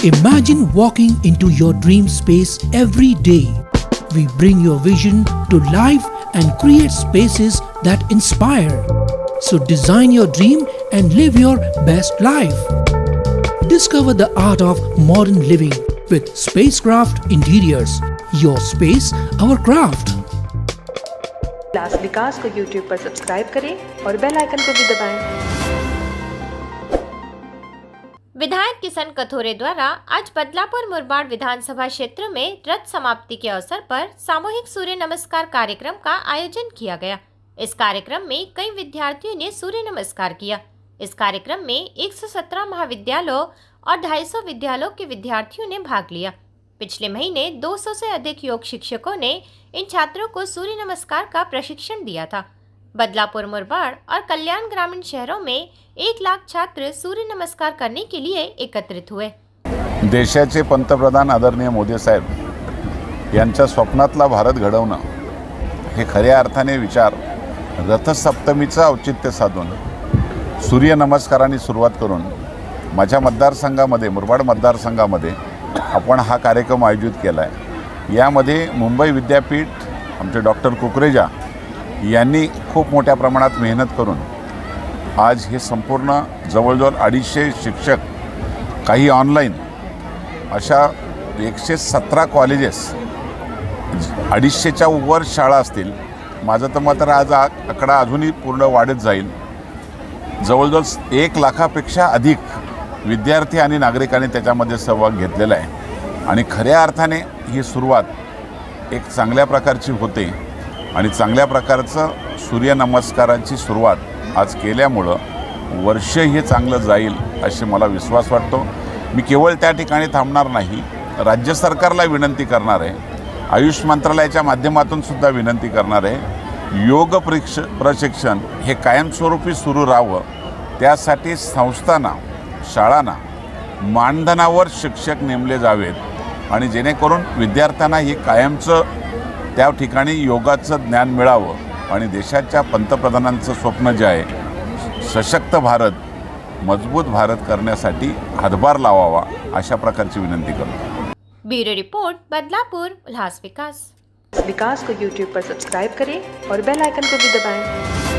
Imagine walking into your dream space every day. We bring your vision to life and create spaces that inspire. So design your dream and live your best life. Discover the art of modern living with Spacecraft Interiors. Your space, our craft. Class Vikas को YouTube पर subscribe करें और bell icon को भी दबाएं। विधायक किशन कथोरे द्वारा आज बदलापुर मुरबाड विधानसभा क्षेत्र में रथ समाप्ति के अवसर पर सामूहिक सूर्य नमस्कार कार्यक्रम का आयोजन किया गया। इस कार्यक्रम में कई विद्यार्थियों ने सूर्य नमस्कार किया। इस कार्यक्रम में 117 महाविद्यालयों और 250 विद्यालयों के विद्यार्थियों ने भाग लिया। पिछले महीने 200 से अधिक योग शिक्षकों ने इन छात्रों को सूर्य नमस्कार का प्रशिक्षण दिया था। बदलापुर मुरबाड और कल्याण ग्रामीण शहरों में 1 लाख छात्र सूर्य नमस्कार करने के लिए एकत्रित हुए। देशाचे पंतप्रधान आदरणीय मोदी साहेब यांच्या स्वप्नातला भारत घडवणं हे खऱ्या अर्थाने विचार रथसप्तमीचं औचित्य साधून सूर्य नमस्कारांनी सुरुवात करून माझ्या मतदारसंघामध्ये मुरबाड मतदारसंघामध्ये आपण हा कार्यक्रम आयोजित केला आहे। यामध्ये मुंबई विद्यापीठ आमचे डॉक्टर कुकरेजा यांनी खूप मोठ्या प्रमाणात मेहनत करून आज हे संपूर्ण जवळजवळ 250 शिक्षक, काही ऑनलाईन, अशा 117 कॉलेजेस, 250च्या वर शाळा असतील। माझं तर मत आज आकडा अजूनही पूर्ण वाढत जाईल। जवळजवळ 1 लाखापेक्षा अधिक विद्यार्थी आणि नागरिकांनी त्याच्यामध्ये सहभाग घेतलेला आहे आणि खऱ्या अर्थाने ही सुरुवात एक चांगल्या प्रकारची होते आणि चांगल्या प्रकारचं सूर्यनमस्काराची सुरुवात आज केल्यामुळं वर्ष हे चांगलं जाईल अशी मला विश्वास वाटतो। मी केवळ त्या ठिकाणी थांबणार नाही, राज्य सरकारला विनंती करणार आहे, आयुष मंत्रालयाच्या माध्यमातून सुद्धा विनंती करणार आहे, योग प्रशिक्षण हे कायमस्वरूपी सुरू राहावं, त्यासाठी संस्थांना, शाळांना मानधनावर शिक्षक नेमले जावेत आणि जेणेकरून विद्यार्थ्यांना हे कायमचं त्या ठिकाणी योगाचं ज्ञान मिळावं आणि देशाच्या पंतप्रधानांचं स्वप्न जे आहे सशक्त भारत, मजबूत भारत करण्यासाठी हातभार लावावा अशा प्रकारची विनंती करतो। ब्यूरो रिपोर्ट, बदलापुर, उल्लास विकास। विकास को YouTube पर सब्सक्राइब करें और बेल आइकन को भी दबाएं।